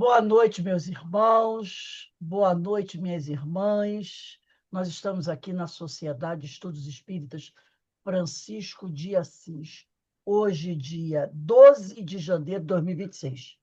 Boa noite, meus irmãos. Boa noite, minhas irmãs. Nós estamos aqui na Sociedade de Estudos Espíritas Francisco de Assis. Hoje, dia 12 de janeiro de 2026.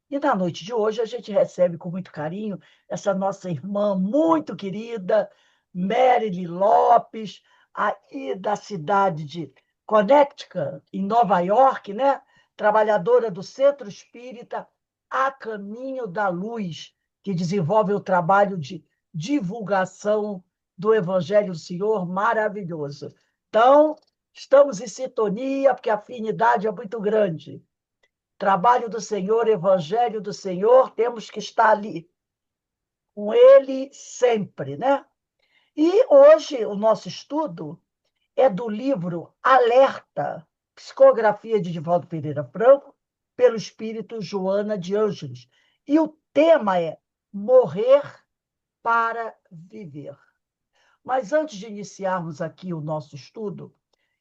E na noite de hoje, a gente recebe com muito carinho essa nossa irmã muito querida, Merily Lopes, aí da cidade de Connecticut, em Nova York, né? Trabalhadora do Centro Espírita A Caminho da Luz, que desenvolve o trabalho de divulgação do Evangelho do Senhor maravilhoso. Então, estamos em sintonia, porque a afinidade é muito grande. Trabalho do Senhor, Evangelho do Senhor, temos que estar ali com Ele sempre, né? E hoje o nosso estudo é do livro Alerta, Psicografia de Divaldo Pereira Franco, pelo espírito Joana de Ângeles. E o tema é Morrer para Viver. Mas antes de iniciarmos aqui o nosso estudo,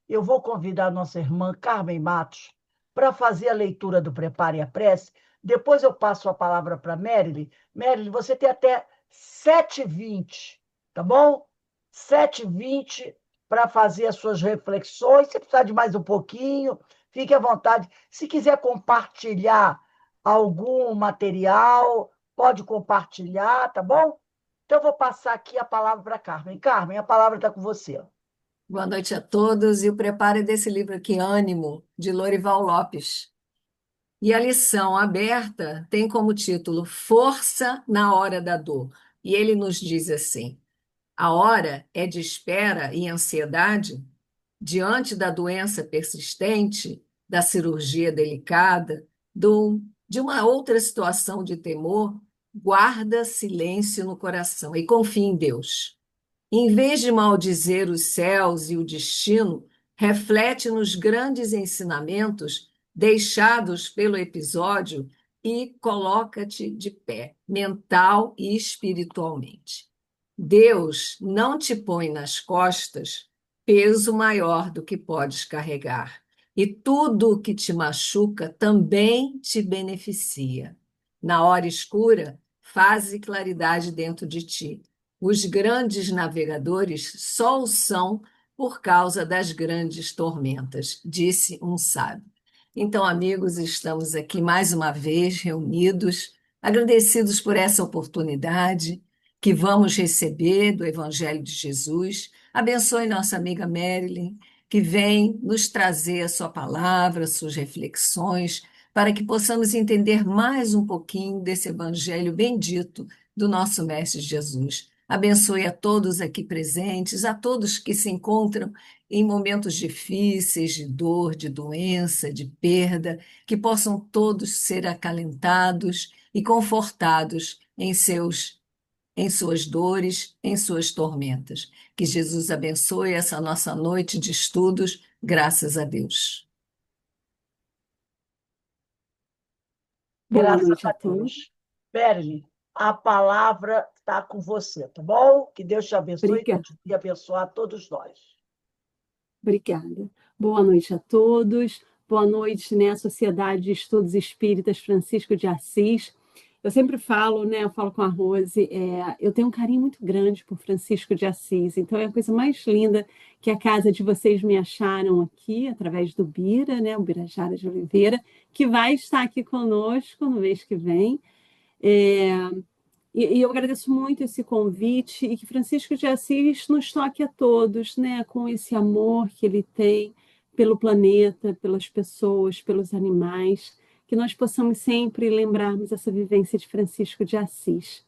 eu vou convidar a nossa irmã Carmen Matos para fazer a leitura do Prepare a Prece. Depois eu passo a palavra para Merily. Merily, você tem até 7h20, tá bom? 7h20 para fazer as suas reflexões. Se precisar de mais um pouquinho, fique à vontade. Se quiser compartilhar algum material, pode compartilhar, tá bom? Então, eu vou passar aqui a palavra para Carmen. Carmen, a palavra está com você. Boa noite a todos e o preparo desse livro aqui, Ânimo, de Lorival Lopes. E a lição aberta tem como título Força na Hora da Dor. E ele nos diz assim: a hora é de espera e ansiedade diante da doença persistente, da cirurgia delicada, de uma outra situação de temor. Guarda silêncio no coração e confia em Deus. Em vez de maldizer os céus e o destino, reflete nos grandes ensinamentos deixados pelo episódio e coloca-te de pé, mental e espiritualmente. Deus não te põe nas costas peso maior do que podes carregar, e tudo o que te machuca também te beneficia. Na hora escura, faze claridade dentro de ti. Os grandes navegadores só o são por causa das grandes tormentas, disse um sábio. Então, amigos, estamos aqui mais uma vez reunidos, agradecidos por essa oportunidade que vamos receber do Evangelho de Jesus. Abençoe nossa amiga Marilyn, que vem nos trazer a sua palavra, suas reflexões, para que possamos entender mais um pouquinho desse Evangelho bendito do nosso Mestre Jesus. Abençoe a todos aqui presentes, a todos que se encontram em momentos difíceis, de dor, de doença, de perda, que possam todos ser acalentados e confortados em suas dores, em suas tormentas. Que Jesus abençoe essa nossa noite de estudos, graças a Deus. Boa Graças noite a a todos. Deus. Berli, a palavra está com você, tá bom? Que Deus te abençoe e Obrigada. continue a abençoar todos nós. Obrigada. Boa noite a todos. Boa noite, né, Sociedade de Estudos Espíritas Francisco de Assis. Eu sempre falo, né, eu falo com a Rose, eu tenho um carinho muito grande por Francisco de Assis, então é a coisa mais linda que a casa de vocês me acharam aqui, através do Bira, né, o Birajara de Oliveira, que vai estar aqui conosco no mês que vem. E eu agradeço muito esse convite e que Francisco de Assis nos toque a todos, né, com esse amor que ele tem pelo planeta, pelas pessoas, pelos animais, que nós possamos sempre lembrarmos essa vivência de Francisco de Assis.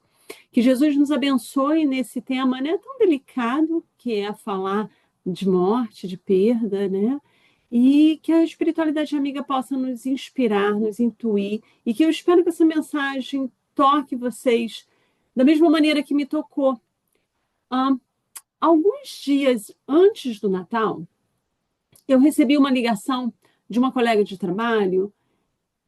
Que Jesus nos abençoe nesse tema, né, tão delicado, que é falar de morte, de perda, né? E que a espiritualidade amiga possa nos inspirar, nos intuir, e que eu espero que essa mensagem toque vocês da mesma maneira que me tocou. Alguns dias antes do Natal, eu recebi uma ligação de uma colega de trabalho,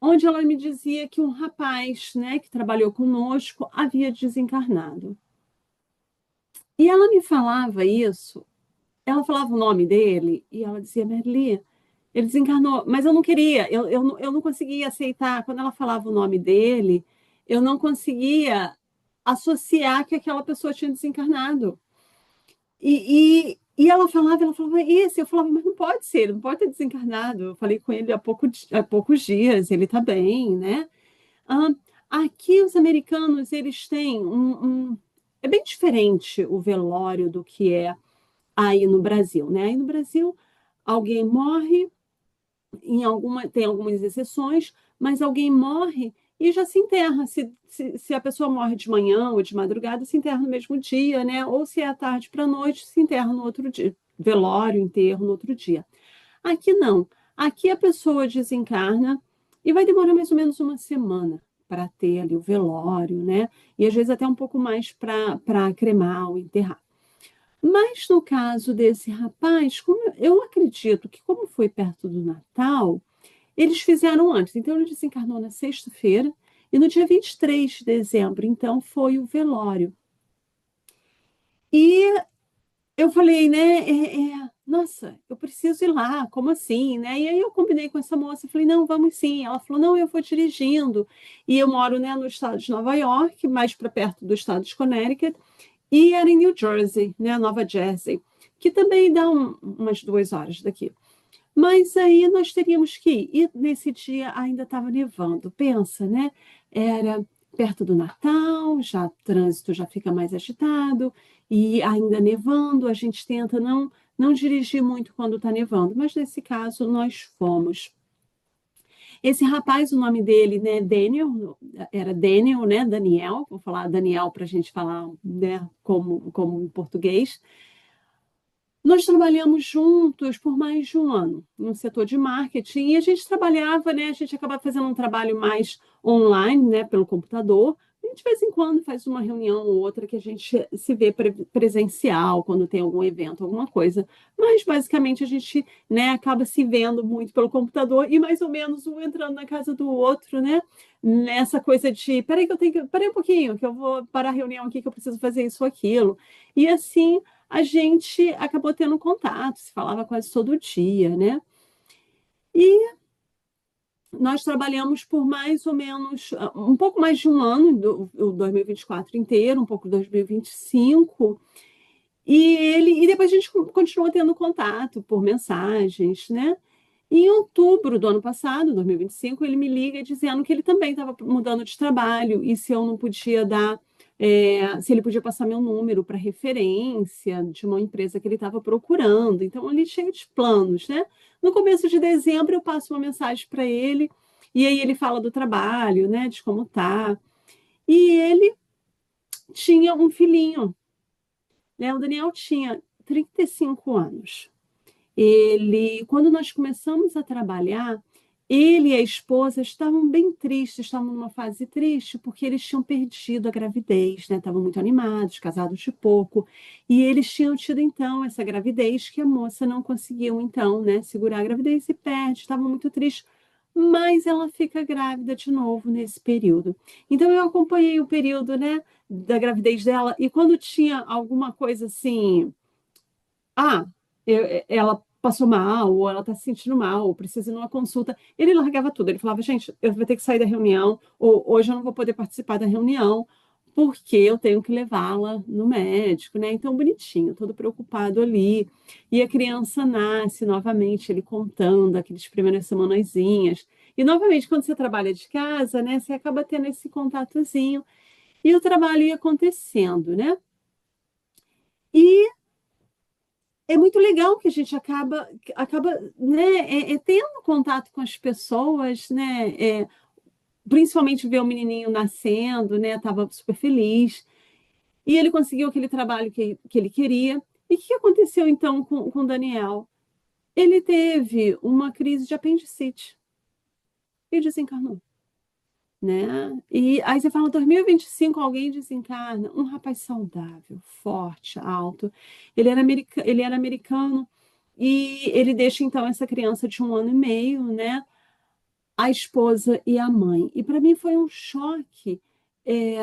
onde ela me dizia que um rapaz, né, que trabalhou conosco havia desencarnado. E ela me falava isso, ela falava o nome dele, e ela dizia, Merli, ele desencarnou, mas eu não queria, eu não conseguia aceitar. Quando ela falava o nome dele, eu não conseguia associar que aquela pessoa tinha desencarnado. E ela falava, isso, eu falava, mas não pode ser, não pode ter desencarnado. Eu falei com ele há poucos dias, ele está bem, né? Ah, aqui os americanos, eles têm é bem diferente o velório do que é aí no Brasil, né? Aí no Brasil, alguém morre, tem algumas exceções, mas alguém morre e já se enterra. Se a pessoa morre de manhã ou de madrugada, se enterra no mesmo dia, né? Ou se é à tarde para a noite, se enterra no outro dia. Velório, enterro no outro dia. Aqui não. Aqui a pessoa desencarna e vai demorar mais ou menos uma semana para ter ali o velório, né? E às vezes até um pouco mais para cremar ou enterrar. Mas no caso desse rapaz, eu acredito que como foi perto do Natal, eles fizeram antes. Então ele desencarnou na sexta-feira e no dia 23 de dezembro, então, foi o velório. E eu falei, né, nossa, eu preciso ir lá, como assim, né? E aí eu combinei com essa moça, falei, não, vamos sim. Ela falou, não, eu vou dirigindo. E eu moro, né, no estado de Nova York, mais para perto do estado de Connecticut, e era em New Jersey, né, Nova Jersey, que também dá umas 2 horas daqui. Mas aí nós teríamos que ir. E nesse dia ainda estava nevando. Pensa, né? Era perto do Natal, já o trânsito já fica mais agitado, e ainda nevando, a gente tenta não dirigir muito quando está nevando, mas nesse caso nós fomos. Esse rapaz, o nome dele, né, era Daniel, né, Daniel, vou falar Daniel para a gente falar, né, como em português. Nós trabalhamos juntos por mais de um ano no setor de marketing e a gente trabalhava, né? A gente acaba fazendo um trabalho mais online, né? Pelo computador. E de vez em quando faz uma reunião ou outra que a gente se vê presencial quando tem algum evento, alguma coisa. Mas basicamente a gente, né? Acaba se vendo muito pelo computador e mais ou menos um entrando na casa do outro, né? Nessa coisa de, peraí um pouquinho, que eu vou parar a reunião aqui que eu preciso fazer isso ou aquilo. E assim a gente acabou tendo contato, se falava quase todo dia, né? E nós trabalhamos por mais ou menos um pouco mais de um ano, o 2024 inteiro, um pouco de 2025, e depois a gente continuou tendo contato por mensagens, né? E em outubro do ano passado, 2025, ele me liga dizendo que ele também estava mudando de trabalho e se eu não podia dar, se ele podia passar meu número para referência de uma empresa que ele estava procurando. Então, ele cheio de planos, né? No começo de dezembro, eu passo uma mensagem para ele e aí ele fala do trabalho, né? De como tá. E ele tinha um filhinho, né? O Daniel tinha 35 anos. Quando nós começamos a trabalhar, ele e a esposa estavam bem tristes, estavam numa fase triste, porque eles tinham perdido a gravidez, né? Estavam muito animados, casados de pouco, e eles tinham tido, então, essa gravidez que a moça não conseguiu, então, né, segurar a gravidez e perde, estavam muito tristes, mas ela fica grávida de novo nesse período. Então, eu acompanhei o período, né, da gravidez dela, e quando tinha alguma coisa assim, ah, ela passou mal, ou ela está se sentindo mal, ou precisa ir numa consulta. Ele largava tudo. Ele falava, gente, eu vou ter que sair da reunião, ou hoje eu não vou poder participar da reunião, porque eu tenho que levá-la no médico, né? Então, bonitinho, todo preocupado ali. E a criança nasce novamente, ele contando aqueles primeiras semanazinhas. E, novamente, quando você trabalha de casa, né, você acaba tendo esse contatozinho. E o trabalho ia acontecendo, né? E é muito legal que a gente acaba né, tendo contato com as pessoas, né, principalmente ver o menininho nascendo, né, estava super feliz, e ele conseguiu aquele trabalho que ele queria. E o que aconteceu então com o Daniel? Ele teve uma crise de apendicite e desencarnou. Né? E aí você fala, 2025 alguém desencarna, um rapaz saudável, forte, alto. Ele era americano e ele deixa então essa criança de 1 ano e meio, né? A esposa e a mãe. E para mim foi um choque. é,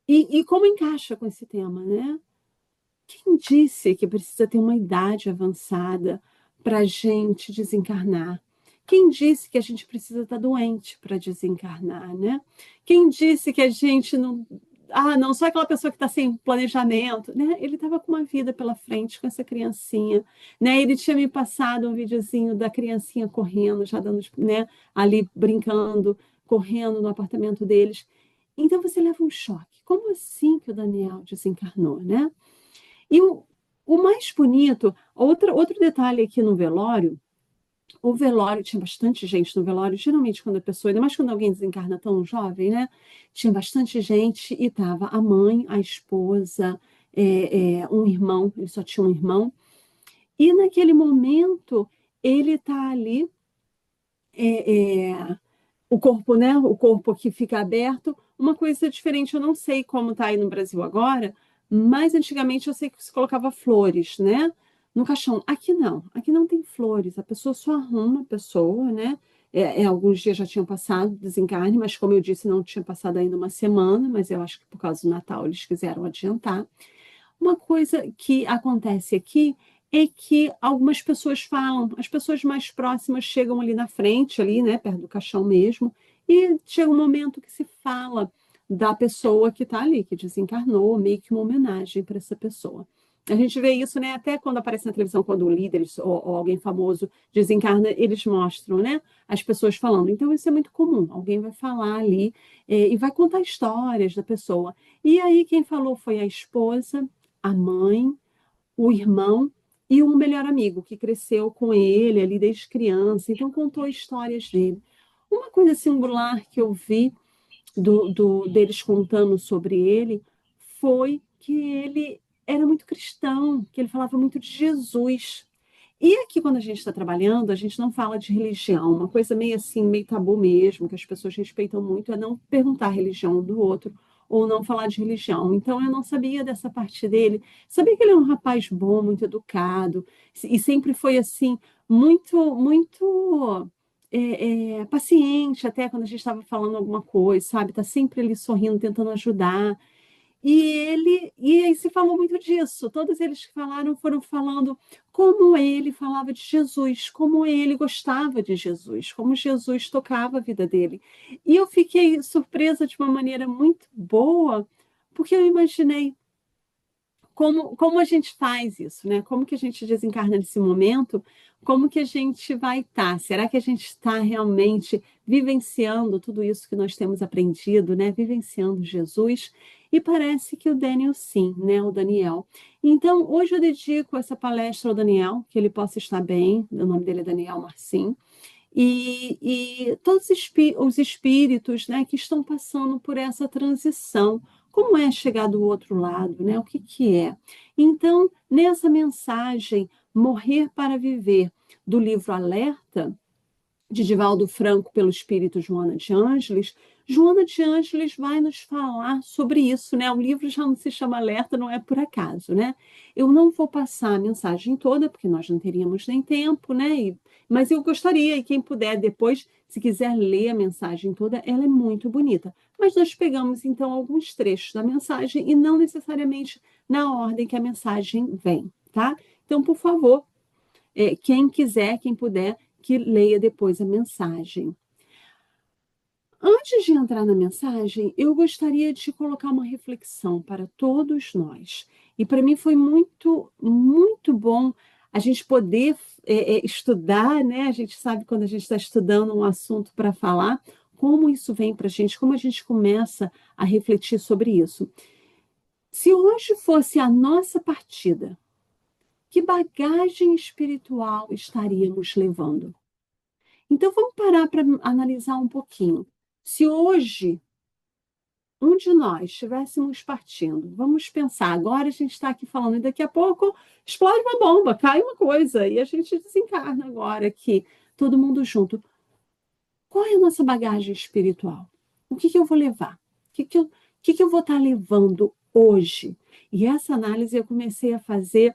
e como encaixa com esse tema, né? Quem disse que precisa ter uma idade avançada para a gente desencarnar? Quem disse que a gente precisa estar doente para desencarnar, né? Quem disse que a gente não... Ah, não, só aquela pessoa que está sem planejamento, né? Ele estava com uma vida pela frente com essa criancinha, né? Ele tinha me passado um videozinho da criancinha correndo, já dando, né? Ali brincando, correndo no apartamento deles. Então você leva um choque. Como assim que o Daniel desencarnou, né? E o mais bonito, outro detalhe aqui no velório, o velório, tinha bastante gente no velório, geralmente quando a pessoa, ainda mais quando alguém desencarna tão jovem, né? Tinha bastante gente e tava a mãe, a esposa, um irmão, ele só tinha um irmão. E naquele momento, ele tá ali, o corpo, né? O corpo aqui fica aberto. Uma coisa diferente, eu não sei como tá aí no Brasil agora, mas antigamente eu sei que se colocava flores, né? No caixão. Aqui não tem flores. A pessoa só arruma a pessoa, né? Alguns dias já tinham passado o desencarne, mas como eu disse, não tinha passado ainda uma semana, mas eu acho que por causa do Natal eles quiseram adiantar. Uma coisa que acontece aqui é que algumas pessoas falam, as pessoas mais próximas chegam ali na frente, ali, né, perto do caixão mesmo, e chega um momento que se fala da pessoa que está ali, que desencarnou, meio que uma homenagem para essa pessoa. A gente vê isso, né, até quando aparece na televisão, quando o líder ou alguém famoso desencarna, eles mostram, né, as pessoas falando. Então, isso é muito comum. Alguém vai falar ali e vai contar histórias da pessoa. E aí, quem falou foi a esposa, a mãe, o irmão e um melhor amigo que cresceu com ele ali desde criança, então contou histórias dele. Uma coisa singular que eu vi deles contando sobre ele foi que ele era muito cristão, que ele falava muito de Jesus. E aqui, quando a gente está trabalhando, a gente não fala de religião, uma coisa meio assim, meio tabu mesmo, que as pessoas respeitam muito, é não perguntar a religião do outro, ou não falar de religião. Então, eu não sabia dessa parte dele. Sabia que ele é um rapaz bom, muito educado, e sempre foi assim, muito paciente, até quando a gente estava falando alguma coisa, sabe? Tá sempre ali sorrindo, tentando ajudar. E aí se falou muito disso. Todos eles que falaram foram falando como ele falava de Jesus, como ele gostava de Jesus, como Jesus tocava a vida dele. E eu fiquei surpresa de uma maneira muito boa, porque eu imaginei como a gente faz isso, né? Como que a gente desencarna nesse momento? Como que a gente vai estar? Será que a gente está realmente vivenciando tudo isso que nós temos aprendido, né? Vivenciando Jesus? E parece que o Daniel sim, né? O Daniel. Então, hoje eu dedico essa palestra ao Daniel, que ele possa estar bem. O nome dele é Daniel Marcim. E todos os espíritos, né, que estão passando por essa transição. Como é chegar do outro lado, né? O que é? Então, nessa mensagem, Morrer para Viver, do livro Alerta, de Divaldo Franco, pelo espírito Joana de Ângeles, Joana de Ângeles vai nos falar sobre isso, né? O livro já não se chama Alerta, não é por acaso, né? Eu não vou passar a mensagem toda, porque nós não teríamos nem tempo, né? Mas eu gostaria, e quem puder depois, se quiser ler a mensagem toda, ela é muito bonita. Mas nós pegamos, então, alguns trechos da mensagem e não necessariamente na ordem que a mensagem vem, tá? Então, por favor, quem quiser, quem puder, que leia depois a mensagem. Antes de entrar na mensagem, eu gostaria de colocar uma reflexão para todos nós. E para mim foi muito, muito bom a gente poder estudar, né? A gente sabe quando a gente está estudando um assunto para falar, como isso vem para a gente, como a gente começa a refletir sobre isso. Se hoje fosse a nossa partida, que bagagem espiritual estaríamos levando? Então, vamos parar para analisar um pouquinho. Se hoje um de nós estivéssemos partindo, vamos pensar, agora a gente está aqui falando, e daqui a pouco explode uma bomba, cai uma coisa, e a gente desencarna agora aqui, todo mundo junto. Qual é a nossa bagagem espiritual? O que eu vou levar? O que eu vou estar levando hoje? E essa análise eu comecei a fazer.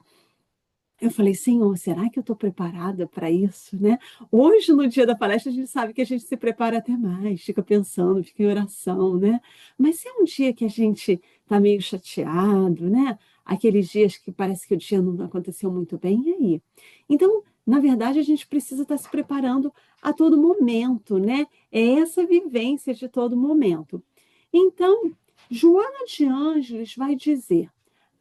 Eu falei, Senhor, será que eu estou preparada para isso, né? Hoje, no dia da palestra, a gente sabe que a gente se prepara até mais, fica pensando, fica em oração, né? Mas se é um dia que a gente está meio chateado, né? Aqueles dias que parece que o dia não aconteceu muito bem, e aí? Então, na verdade, a gente precisa estar se preparando a todo momento, né? É essa vivência de todo momento. Então, Joana de Ângeles vai dizer: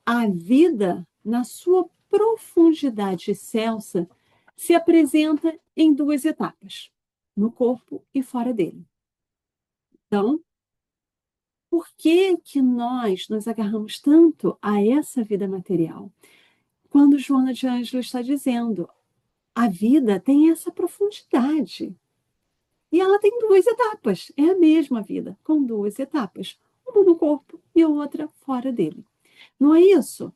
a vida, na sua profundidade excelsa, se apresenta em duas etapas, no corpo e fora dele. Então, por que que nós nos agarramos tanto a essa vida material? Quando Joana de Ângeles está dizendo, a vida tem essa profundidade. E ela tem duas etapas. É a mesma vida, com duas etapas. Uma no corpo e outra fora dele. Não é isso?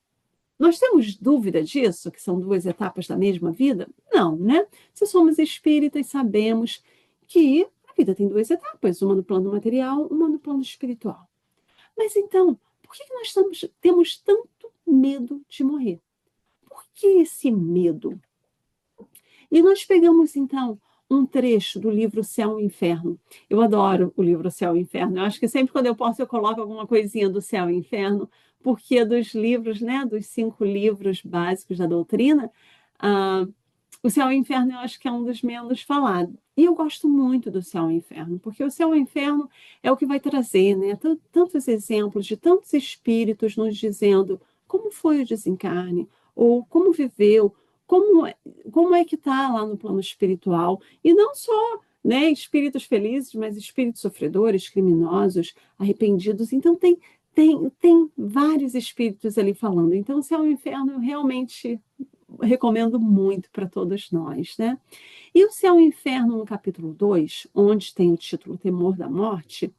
Nós temos dúvida disso, que são duas etapas da mesma vida? Não, né? Se somos espíritas, sabemos que a vida tem duas etapas, uma no plano material, uma no plano espiritual. Mas então, por que nós temos tanto medo de morrer? Por que esse medo? E nós pegamos, então, um trecho do livro Céu e Inferno. Eu adoro o livro Céu e Inferno. Eu acho que sempre quando eu posso, eu coloco alguma coisinha do Céu e Inferno, porque dos livros, né, dos 5 livros básicos da doutrina, o Céu e Inferno eu acho que é um dos menos falados. E eu gosto muito do Céu e Inferno, porque o Céu e Inferno é o que vai trazer, né, tantos exemplos de tantos espíritos nos dizendo como foi o desencarne, ou como viveu, como é que está lá no plano espiritual, e não só, né, espíritos felizes, mas espíritos sofredores, criminosos, arrependidos. Então tem vários espíritos ali falando. Então, o Céu e o Inferno eu realmente recomendo muito para todos nós, né? E o Céu e o Inferno, no capítulo 2, onde tem o título Temor da Morte,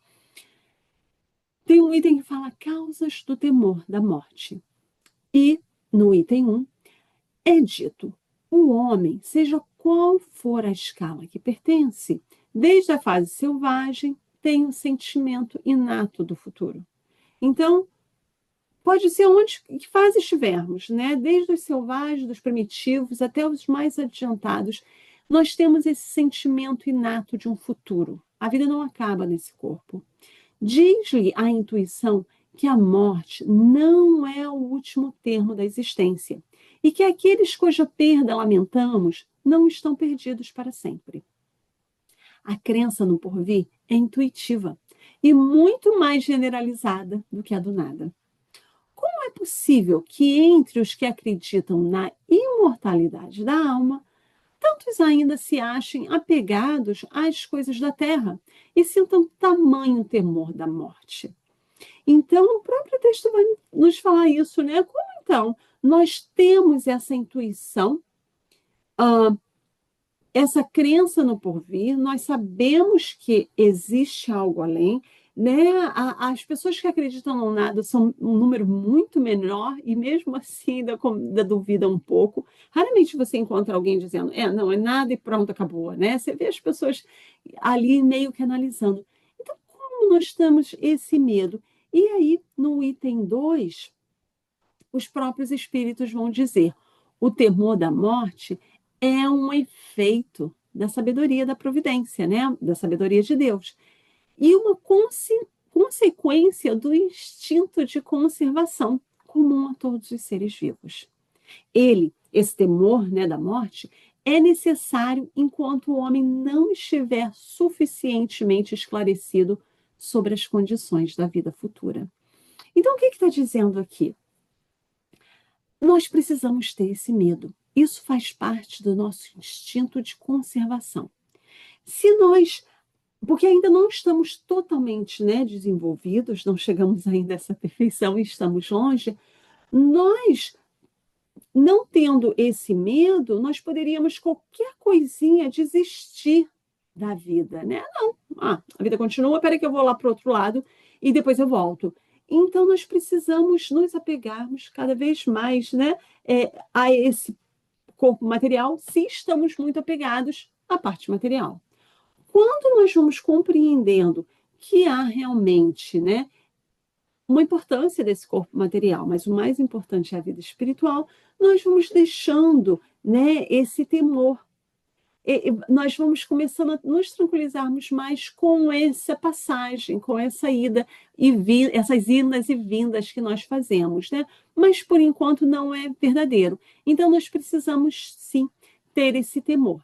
tem um item que fala causas do temor da morte. E no item 1, é dito: o homem, seja qual for a escala que pertence, desde a fase selvagem, tem um sentimento inato do futuro. Então, pode ser onde que fase estivermos, né? Desde os selvagens, dos primitivos, até os mais adiantados, nós temos esse sentimento inato de um futuro. A vida não acaba nesse corpo. Diz-lhe a intuição que a morte não é o último termo da existência e que aqueles cuja perda lamentamos não estão perdidos para sempre. A crença no porvir é intuitiva e muito mais generalizada do que a do nada. Como é possível que entre os que acreditam na imortalidade da alma, tantos ainda se achem apegados às coisas da terra e sintam tamanho temor da morte? Então, o próprio texto vai nos falar isso, né? Como então nós temos essa intuição, essa crença no porvir, nós sabemos que existe algo além, né? As pessoas que acreditam no nada são um número muito menor e mesmo assim ainda duvida um pouco. Raramente você encontra alguém dizendo, não, é nada e pronto, acabou, né? Você vê as pessoas ali meio que analisando. Então, como nós temos esse medo? E aí, no item 2, os próprios espíritos vão dizer: o temor da morte é um efeito da sabedoria da providência, né? Da sabedoria de Deus. E uma consequência do instinto de conservação comum a todos os seres vivos. Esse temor, né, da morte, é necessário enquanto o homem não estiver suficientemente esclarecido sobre as condições da vida futura. Então, o que está dizendo aqui? Nós precisamos ter esse medo. Isso faz parte do nosso instinto de conservação. Porque ainda não estamos totalmente, né, desenvolvidos, não chegamos ainda a essa perfeição e estamos longe, nós, não tendo esse medo, nós poderíamos qualquer coisinha desistir da vida, né? Não, a vida continua, peraí que eu vou lá para o outro lado e depois eu volto. Então, nós precisamos nos apegarmos cada vez mais, né, a esse corpo material, se estamos muito apegados à parte material. Quando nós vamos compreendendo que há realmente, né, uma importância desse corpo material, mas o mais importante é a vida espiritual, nós vamos deixando, né, esse temor. Nós vamos começando a nos tranquilizarmos mais com essa passagem, com essa ida essas idas e vindas que nós fazemos, né? Mas por enquanto não é verdadeiro. Então nós precisamos sim ter esse temor.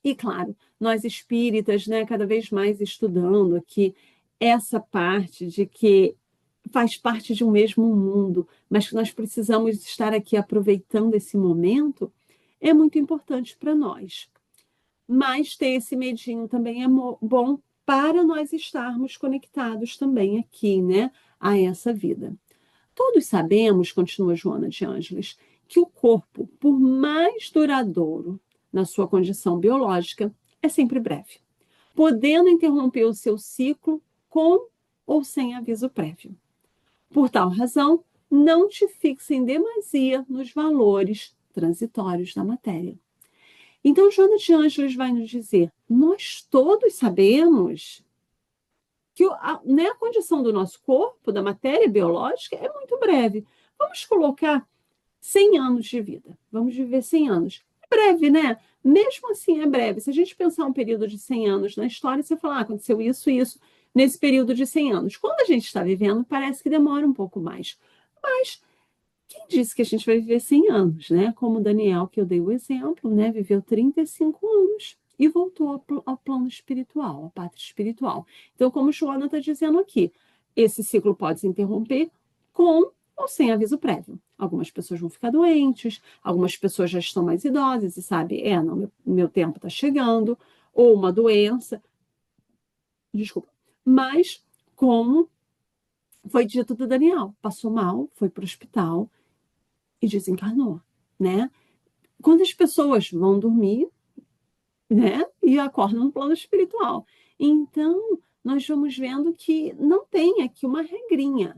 E, claro, nós espíritas, né, cada vez mais estudando aqui essa parte de que faz parte de um mesmo mundo, mas que nós precisamos estar aqui aproveitando esse momento, é muito importante para nós. Mas ter esse medinho também é bom para nós estarmos conectados também aqui, né, a essa vida. Todos sabemos, continua Joana de Ângeles, que o corpo, por mais duradouro na sua condição biológica, é sempre breve, podendo interromper o seu ciclo com ou sem aviso prévio. Por tal razão, não te fixe em demasia nos valores transitórios da matéria. Então, Joana de Ângeles vai nos dizer, nós todos sabemos que a condição do nosso corpo, da matéria biológica, é muito breve. Vamos colocar 100 anos de vida. Vamos viver 100 anos. É breve, né? Mesmo assim, é breve. Se a gente pensar um período de 100 anos na história, você fala, aconteceu isso e isso nesse período de 100 anos. Quando a gente está vivendo, parece que demora um pouco mais. Mas quem disse que a gente vai viver 100 anos, né? Como o Daniel, que eu dei o exemplo, né? Viveu 35 anos e voltou ao plano espiritual, à pátria espiritual. Então, como Joana está dizendo aqui, esse ciclo pode se interromper com ou sem aviso prévio. Algumas pessoas vão ficar doentes, algumas pessoas já estão mais idosas e sabem, não, meu tempo está chegando, ou uma doença. Desculpa. Mas, como foi dito do Daniel, passou mal, foi para o hospital e desencarnou, né? Quantas pessoas vão dormir, né? E acordam no plano espiritual. Então, nós vamos vendo que não tem aqui uma regrinha.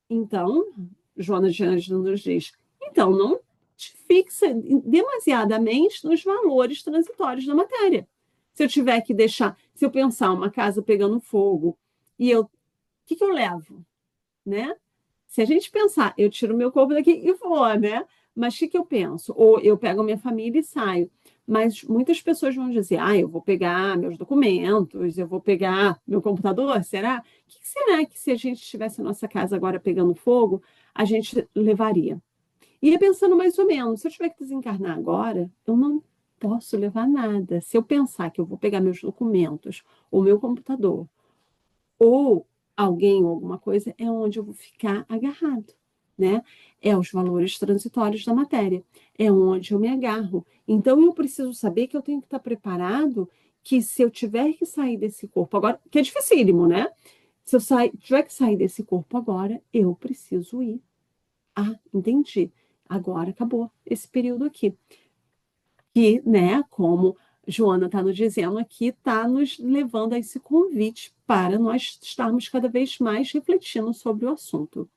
Então, Joana de Ângeles nos diz, então, não te fixa demasiadamente nos valores transitórios da matéria. Se eu tiver que deixar, se eu pensar uma casa pegando fogo, e o que eu levo, né? Se a gente pensar, eu tiro meu corpo daqui e vou, né? Mas o que eu penso? Ou eu pego a minha família e saio. Mas muitas pessoas vão dizer, eu vou pegar meus documentos, eu vou pegar meu computador, será? O que será que se a gente estivesse a nossa casa agora pegando fogo, a gente levaria? E ia pensando mais ou menos, se eu tiver que desencarnar agora, eu não posso levar nada. Se eu pensar que eu vou pegar meus documentos, ou meu computador, ou alguém ou alguma coisa, é onde eu vou ficar agarrado, né? É os valores transitórios da matéria, é onde eu me agarro. Então, eu preciso saber que eu tenho que estar preparado, que se eu tiver que sair desse corpo agora, que é dificílimo, né? Se eu tiver que sair desse corpo agora, eu preciso ir. Entendi. Agora acabou esse período aqui. Que, né, como Joana está nos dizendo aqui, está nos levando a esse convite para nós estarmos cada vez mais refletindo sobre o assunto.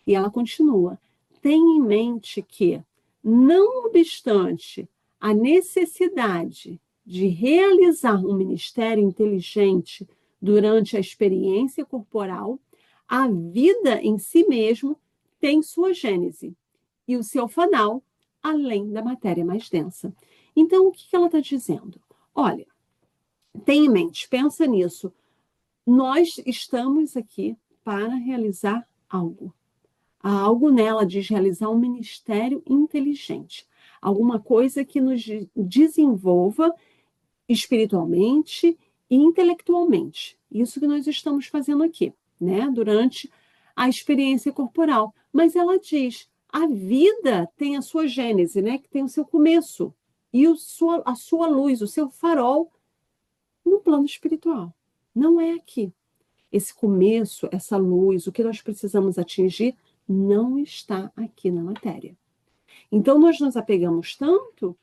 E ela continua, tenha em mente que, não obstante a necessidade de realizar um ministério inteligente durante a experiência corporal, a vida em si mesmo tem sua gênese e o seu final além da matéria mais densa. Então, o que ela está dizendo? Olha, tem em mente, pensa nisso. Nós estamos aqui para realizar algo. Há algo nela diz realizar um ministério inteligente. Alguma coisa que nos desenvolva espiritualmente e intelectualmente. Isso que nós estamos fazendo aqui, né? Durante a experiência corporal. Mas ela diz, a vida tem a sua gênese, né? Que tem o seu começo e a sua luz, o seu farol no plano espiritual. Não é aqui. Esse começo, essa luz, o que nós precisamos atingir, não está aqui na matéria. Então, nós nos apegamos tanto,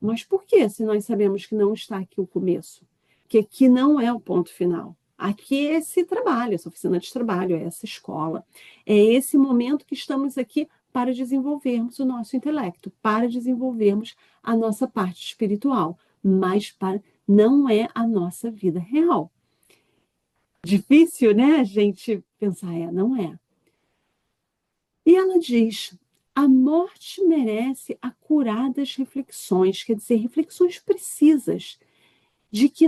mas por quê? Se nós sabemos que não está aqui o começo, que aqui não é o ponto final. Aqui é esse trabalho, essa oficina de trabalho, é essa escola. É esse momento que estamos aqui para desenvolvermos o nosso intelecto, para desenvolvermos a nossa parte espiritual, mas não é a nossa vida real. Difícil, né, a gente pensar, não é. E ela diz, a morte merece acuradas reflexões, quer dizer, reflexões precisas, de que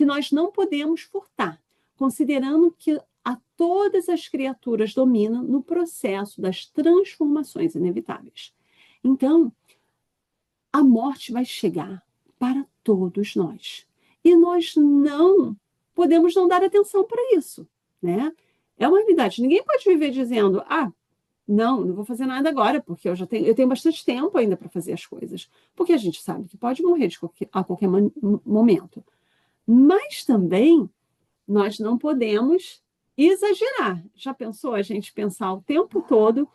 nós não podemos furtar, considerando que a todas as criaturas dominam no processo das transformações inevitáveis. Então, a morte vai chegar para todos nós. E nós não podemos não dar atenção para isso, né? É uma realidade. Ninguém pode viver dizendo, não vou fazer nada agora, porque eu tenho bastante tempo ainda para fazer as coisas. Porque a gente sabe que pode morrer a qualquer momento. Mas também nós não podemos exagerar. Já pensou a gente pensar o tempo todo,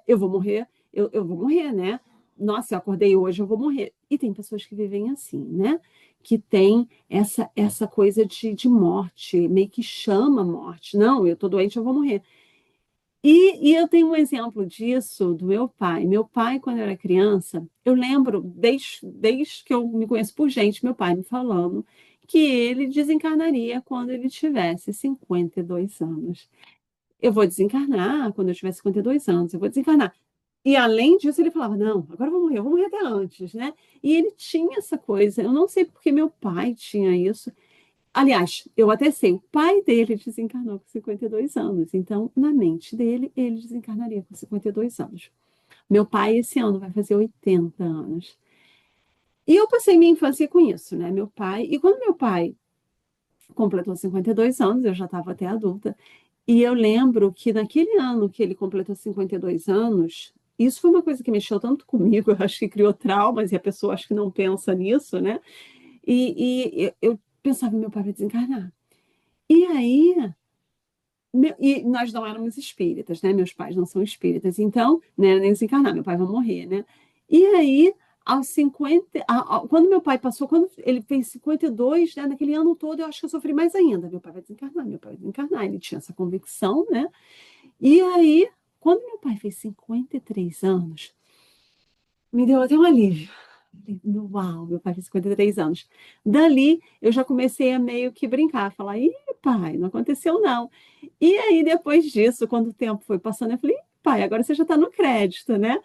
eu vou morrer, eu vou morrer, né? Nossa, eu acordei hoje, eu vou morrer. E tem pessoas que vivem assim, né? Que tem essa coisa de morte, meio que chama a morte. Não, eu estou doente, eu vou morrer. E eu tenho um exemplo disso do meu pai. Meu pai, quando eu era criança, eu lembro, desde que eu me conheço por gente, meu pai me falando que ele desencarnaria quando ele tivesse 52 anos. Eu vou desencarnar quando eu tiver 52 anos, eu vou desencarnar. E além disso, ele falava: não, agora eu vou morrer até antes, né? E ele tinha essa coisa, eu não sei porque meu pai tinha isso. Aliás, eu até sei, o pai dele desencarnou com 52 anos, então, na mente dele, ele desencarnaria com 52 anos. Meu pai, esse ano, vai fazer 80 anos. E eu passei minha infância com isso, né? Meu pai, e quando meu pai completou 52 anos, eu já estava até adulta, e eu lembro que naquele ano que ele completou 52 anos, isso foi uma coisa que mexeu tanto comigo, eu acho que criou traumas, e a pessoa acho que não pensa nisso, né? E eu pensava, meu pai vai desencarnar. E aí, e nós não éramos espíritas, né? Meus pais não são espíritas, então, né, nem desencarnar, meu pai vai morrer, né? E aí, aos 50, quando meu pai passou, quando ele fez 52, né, naquele ano todo, eu acho que eu sofri mais ainda. Meu pai vai desencarnar, meu pai vai desencarnar. Ele tinha essa convicção, né? E aí, quando meu pai fez 53 anos, me deu até um alívio. Uau, meu pai fez 53 anos. Dali, eu já comecei a meio que brincar, falar: ih, pai, não aconteceu não. E aí, depois disso, quando o tempo foi passando, eu falei: pai, agora você já está no crédito, né?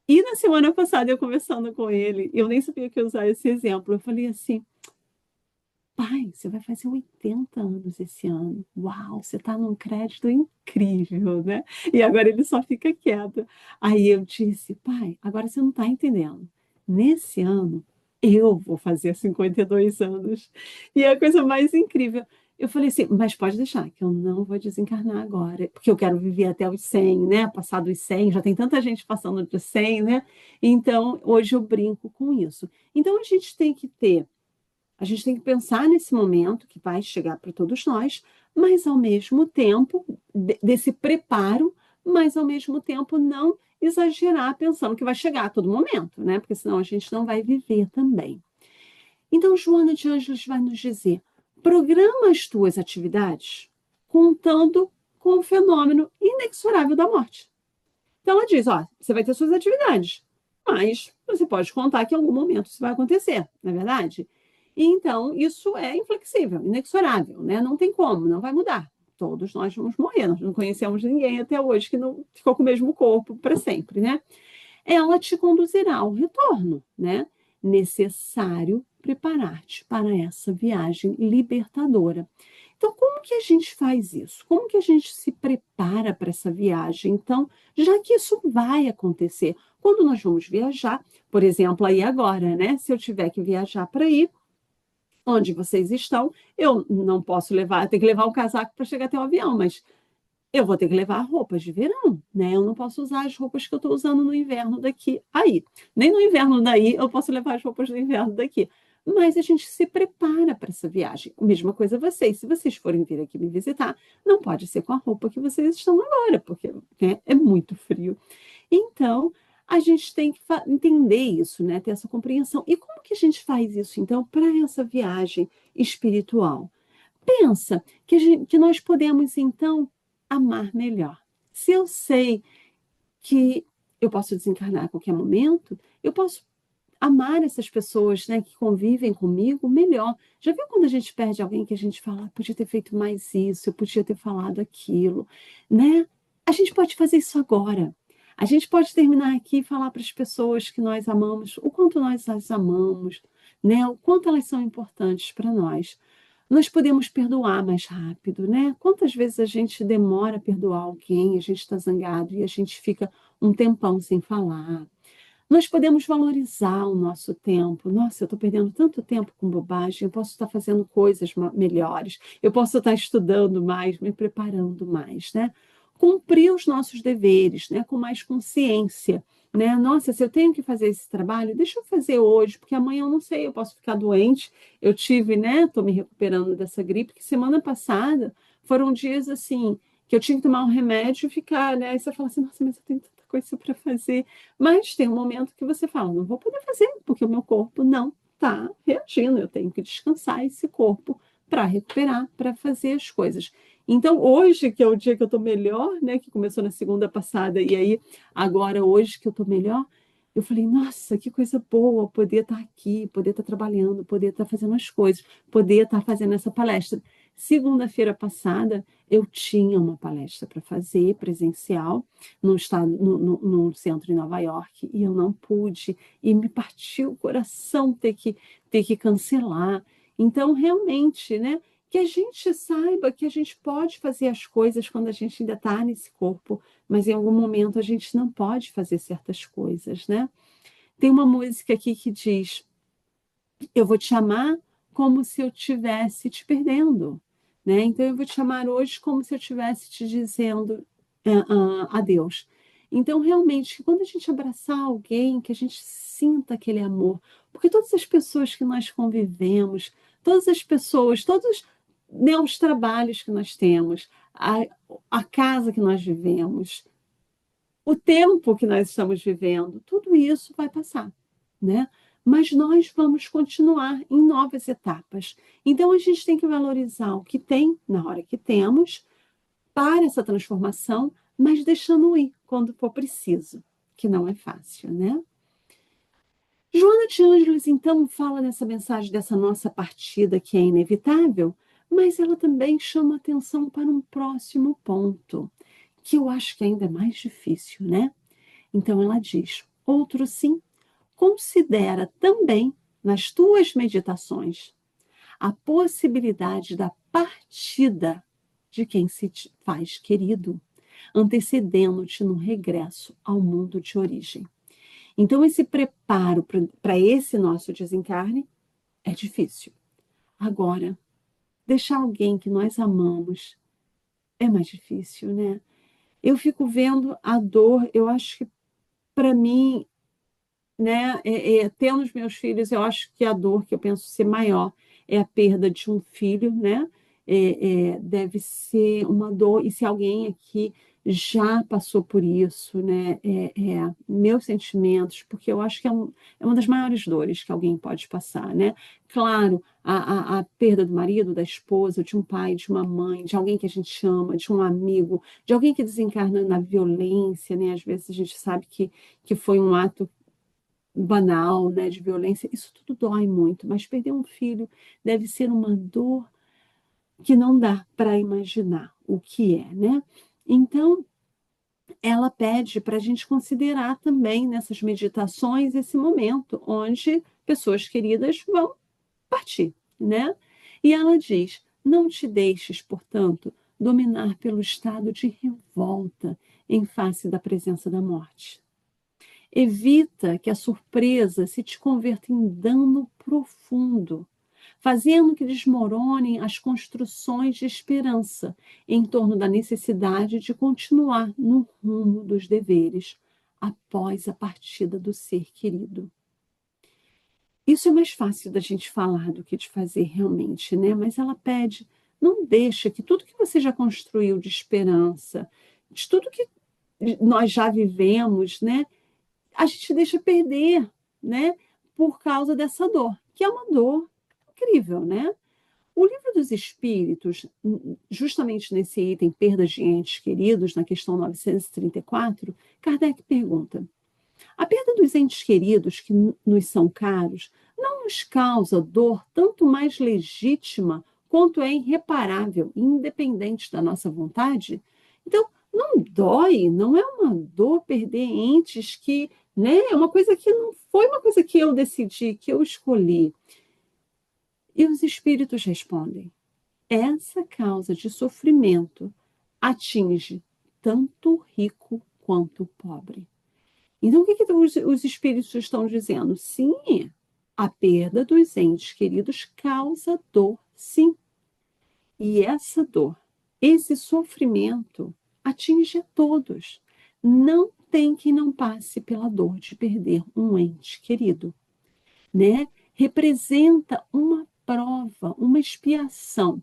E na semana passada, eu conversando com ele, eu nem sabia que ia usar esse exemplo. Eu falei assim: pai, você vai fazer 80 anos esse ano. Uau, você está num crédito incrível, né? E agora ele só fica quieto. Aí eu disse: pai, agora você não está entendendo. Nesse ano, eu vou fazer 52 anos. E é a coisa mais incrível. Eu falei assim: mas pode deixar, que eu não vou desencarnar agora, porque eu quero viver até os 100, né? Passar dos 100, já tem tanta gente passando de 100, né? Então, hoje eu brinco com isso. Então, a gente tem que pensar nesse momento que vai chegar para todos nós, mas ao mesmo tempo, desse preparo, mas ao mesmo tempo não exagerar pensando que vai chegar a todo momento, né? Porque senão a gente não vai viver também. Então, Joana de Ângeles vai nos dizer: programa as tuas atividades contando com o fenômeno inexorável da morte. Então, ela diz: ó, você vai ter suas atividades, mas você pode contar que em algum momento isso vai acontecer, não é verdade? Então, isso é inflexível, inexorável, né? Não tem como, não vai mudar. Todos nós vamos morrer, nós não conhecemos ninguém até hoje que não ficou com o mesmo corpo para sempre, né? Ela te conduzirá ao retorno, né? Necessário preparar-te para essa viagem libertadora. Então, como que a gente faz isso? Como que a gente se prepara para essa viagem? Então, já que isso vai acontecer, quando nós vamos viajar, por exemplo, aí agora, né? Se eu tiver que viajar para ir onde vocês estão, eu não posso levar, tenho que levar um casaco para chegar até o avião, mas eu vou ter que levar roupas de verão, né? Eu não posso usar as roupas que eu estou usando no inverno daqui aí. Nem no inverno daí eu posso levar as roupas do inverno daqui. Mas a gente se prepara para essa viagem. Mesma coisa vocês. Se vocês forem vir aqui me visitar, não pode ser com a roupa que vocês estão agora, porque né, é muito frio. Então, a gente tem que entender isso, né? Ter essa compreensão. E como que a gente faz isso, então, para essa viagem espiritual? Pensa que nós podemos, então, amar melhor. Se eu sei que eu posso desencarnar a qualquer momento, eu posso amar essas pessoas, né, que convivem comigo melhor. Já viu quando a gente perde alguém que a gente fala: podia ter feito mais isso, eu podia ter falado aquilo, né? A gente pode fazer isso agora. A gente pode terminar aqui e falar para as pessoas que nós amamos o quanto nós as amamos, né? O quanto elas são importantes para nós. Nós podemos perdoar mais rápido, né? Quantas vezes a gente demora a perdoar alguém, a gente está zangado e a gente fica um tempão sem falar. Nós podemos valorizar o nosso tempo. Nossa, eu estou perdendo tanto tempo com bobagem, eu posso estar fazendo coisas melhores, eu posso estar estudando mais, me preparando mais, né? Cumprir os nossos deveres, né? Com mais consciência, né? Nossa, se eu tenho que fazer esse trabalho, deixa eu fazer hoje, porque amanhã eu não sei, eu posso ficar doente. Eu tive, né? Estou me recuperando dessa gripe, que semana passada foram dias assim, que eu tinha que tomar um remédio e ficar, né? Aí você fala assim, nossa, mas eu tenho tanta coisa para fazer. Mas tem um momento que você fala, não vou poder fazer, porque o meu corpo não está reagindo, eu tenho que descansar esse corpo para recuperar, para fazer as coisas. Então, hoje, que é o dia que eu estou melhor, né, que começou na segunda passada, e aí, agora, hoje que eu estou melhor, eu falei, nossa, que coisa boa poder estar aqui, poder estar trabalhando, poder estar fazendo as coisas, poder estar fazendo essa palestra. Segunda-feira passada, eu tinha uma palestra para fazer, presencial, num centro em Nova York, e eu não pude, e me partiu o coração ter que cancelar. Então, realmente, né, que a gente saiba que a gente pode fazer as coisas quando a gente ainda está nesse corpo, mas em algum momento a gente não pode fazer certas coisas, né? Tem uma música aqui que diz: eu vou te chamar como se eu estivesse te perdendo, né? Então eu vou te chamar hoje como se eu estivesse te dizendo adeus. Então, realmente, quando a gente abraçar alguém, que a gente sinta aquele amor, porque todas as pessoas que nós convivemos, todas as pessoas, todos, né, os trabalhos que nós temos, a casa que nós vivemos, o tempo que nós estamos vivendo, tudo isso vai passar, né? Mas nós vamos continuar em novas etapas. Então, a gente tem que valorizar o que tem na hora que temos para essa transformação, mas deixando ir quando for preciso, que não é fácil, né? Joana de Ângeles, então, fala nessa mensagem dessa nossa partida que é inevitável, mas ela também chama atenção para um próximo ponto, que eu acho que ainda é mais difícil, né? Então ela diz: outro sim, considera também nas tuas meditações a possibilidade da partida de quem se faz querido, antecedendo-te no regresso ao mundo de origem. Então, esse preparo para esse nosso desencarne é difícil. Agora, deixar alguém que nós amamos é mais difícil, né? Eu fico vendo a dor, eu acho que, para mim, né, tendo os meus filhos, eu acho que a dor que eu penso ser maior é a perda de um filho, né? Deve ser uma dor, e se alguém aqui já passou por isso, né? Meus sentimentos, porque eu acho que é uma das maiores dores que alguém pode passar, né? Claro, a perda do marido, da esposa, de um pai, de uma mãe, de alguém que a gente ama, de um amigo, de alguém que desencarna na violência, né? Às vezes a gente sabe que foi um ato banal, né, de violência, isso tudo dói muito, mas perder um filho deve ser uma dor que não dá para imaginar o que é, né? Então, ela pede para a gente considerar também nessas meditações esse momento onde pessoas queridas vão partir, né? E ela diz: não te deixes, portanto, dominar pelo estado de revolta em face da presença da morte. Evita que a surpresa se te converta em dano profundo, fazendo que desmoronem as construções de esperança em torno da necessidade de continuar no rumo dos deveres após a partida do ser querido. Isso é mais fácil da gente falar do que de fazer realmente, né? Mas ela pede: não deixa que tudo que você já construiu de esperança, de tudo que nós já vivemos, né, a gente deixa perder, né? Por causa dessa dor, que é uma dor incrível, né? O Livro dos Espíritos, justamente nesse item perdas de entes queridos, na questão 934, Kardec pergunta: a perda dos entes queridos que nos são caros não nos causa dor tanto mais legítima quanto é irreparável, independente da nossa vontade? Então, não dói, não é uma dor perder entes que, né, é uma coisa que não foi uma coisa que eu decidi, que eu escolhi. E os espíritos respondem: essa causa de sofrimento atinge tanto o rico quanto o pobre. Então, o que os espíritos estão dizendo? Sim, a perda dos entes queridos causa dor, sim. E essa dor, esse sofrimento, atinge a todos. Não tem quem não passe pela dor de perder um ente querido, né? Representa uma prova, uma expiação.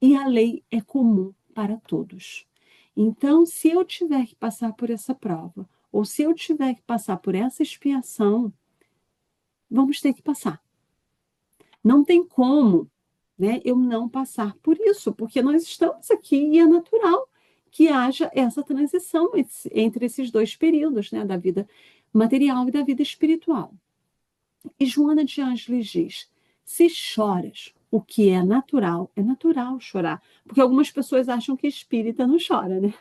E a lei é comum para todos. Então, se eu tiver que passar por essa prova, ou se eu tiver que passar por essa expiação, vamos ter que passar. Não tem como, né, eu não passar por isso, porque nós estamos aqui e é natural que haja essa transição entre esses dois períodos, né, da vida material e da vida espiritual. E Joana de Ângeles diz: se choras, o que é natural chorar. Porque algumas pessoas acham que espírita não chora, né?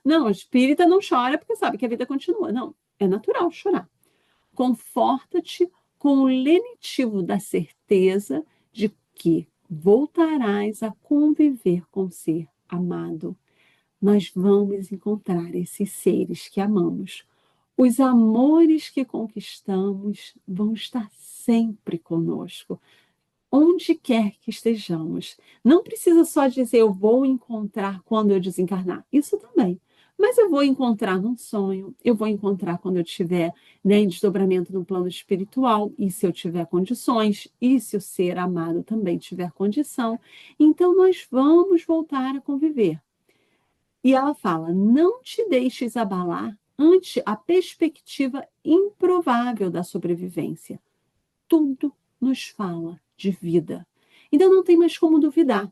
Não, espírita não chora porque sabe que a vida continua. Não, é natural chorar. Conforta-te com o lenitivo da certeza de que voltarás a conviver com o ser amado. Nós vamos encontrar esses seres que amamos. Os amores que conquistamos vão estar sempre conosco, onde quer que estejamos. Não precisa só dizer eu vou encontrar quando eu desencarnar. Isso também. Mas eu vou encontrar num sonho, eu vou encontrar quando eu tiver, né, em desdobramento no plano espiritual, e se eu tiver condições, e se o ser amado também tiver condição. Então nós vamos voltar a conviver. E ela fala: não te deixes abalar ante a perspectiva improvável da sobrevivência. Tudo nos fala de vida. Então não tem mais como duvidar.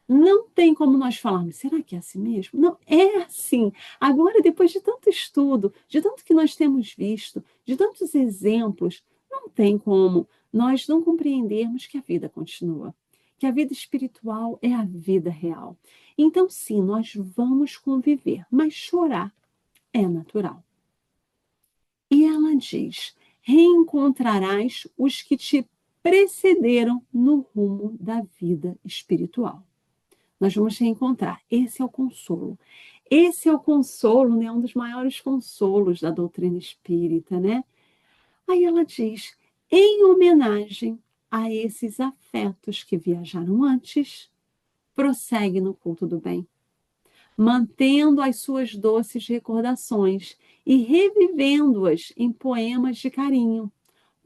Não tem como nós falarmos, será que é assim mesmo? Não, é assim. Agora, depois de tanto estudo, de tanto que nós temos visto, de tantos exemplos, não tem como nós não compreendermos que a vida continua, que a vida espiritual é a vida real. Então, sim, nós vamos conviver, mas chorar é natural. E ela diz: reencontrarás os que te precederam no rumo da vida espiritual. Nós vamos reencontrar. Esse é o consolo. Esse é o consolo, né? Um dos maiores consolos da doutrina espírita, né? Aí ela diz: em homenagem a esses afetos que viajaram antes, prossegue no culto do bem, mantendo as suas doces recordações e revivendo-as em poemas de carinho,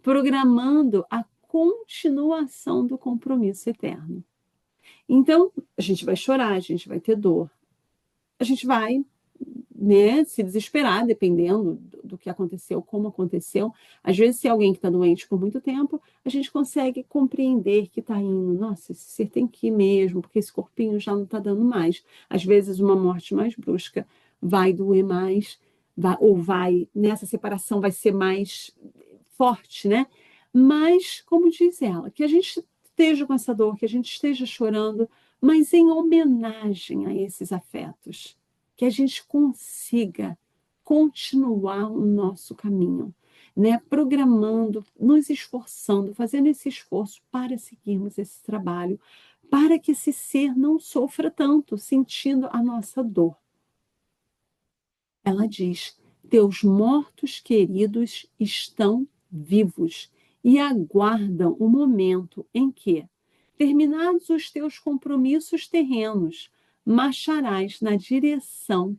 programando a continuação do compromisso eterno. Então, a gente vai chorar, a gente vai ter dor, a gente vai, né, se desesperar, dependendo do que aconteceu, como aconteceu. Às vezes, se é alguém que está doente por muito tempo, a gente consegue compreender que está indo. Nossa, esse ser tem que ir mesmo, porque esse corpinho já não está dando mais. Às vezes, uma morte mais brusca vai doer mais, nessa separação vai ser mais forte, né? Mas, como diz ela, que a gente esteja com essa dor, que a gente esteja chorando, mas em homenagem a esses afetos, que a gente consiga continuar o nosso caminho, né? Programando, nos esforçando, fazendo esse esforço para seguirmos esse trabalho, para que esse ser não sofra tanto, sentindo a nossa dor. Ela diz: teus mortos queridos estão vivos e aguardam o momento em que, terminados os teus compromissos terrenos, marcharás na direção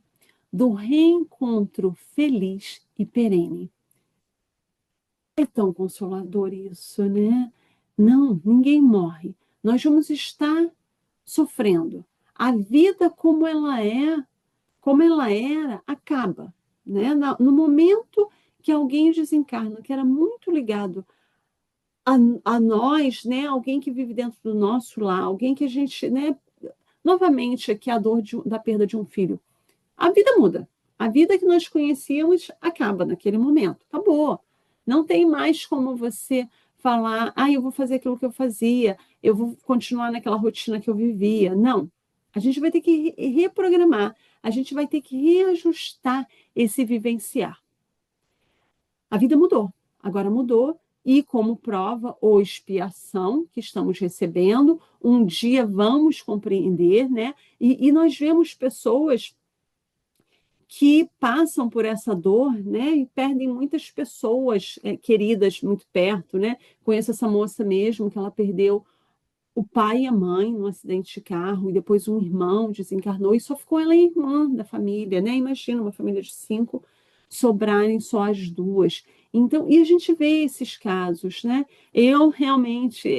do reencontro feliz e perene. É tão consolador isso, né? Não, ninguém morre. Nós vamos estar sofrendo. A vida como ela é, como ela era, acaba, né? No momento que alguém desencarna, que era muito ligado a nós, né? Alguém que vive dentro do nosso lar, alguém que a gente, né? Novamente, aqui a dor da perda de um filho. A vida muda. A vida que nós conhecíamos acaba naquele momento. Acabou. Não tem mais como você falar, eu vou fazer aquilo que eu fazia, eu vou continuar naquela rotina que eu vivia. Não. A gente vai ter que reprogramar, a gente vai ter que reajustar esse vivenciar. A vida mudou. Agora mudou e como prova ou expiação que estamos recebendo, um dia vamos compreender, né? E nós vemos pessoas que passam por essa dor, né, e perdem muitas pessoas queridas muito perto, né? Conheço essa moça mesmo que ela perdeu o pai e a mãe num acidente de carro e depois um irmão desencarnou e só ficou ela e a irmã da família, né? Imagina uma família de 5 sobrarem só as duas. Então, e a gente vê esses casos, né? Eu realmente,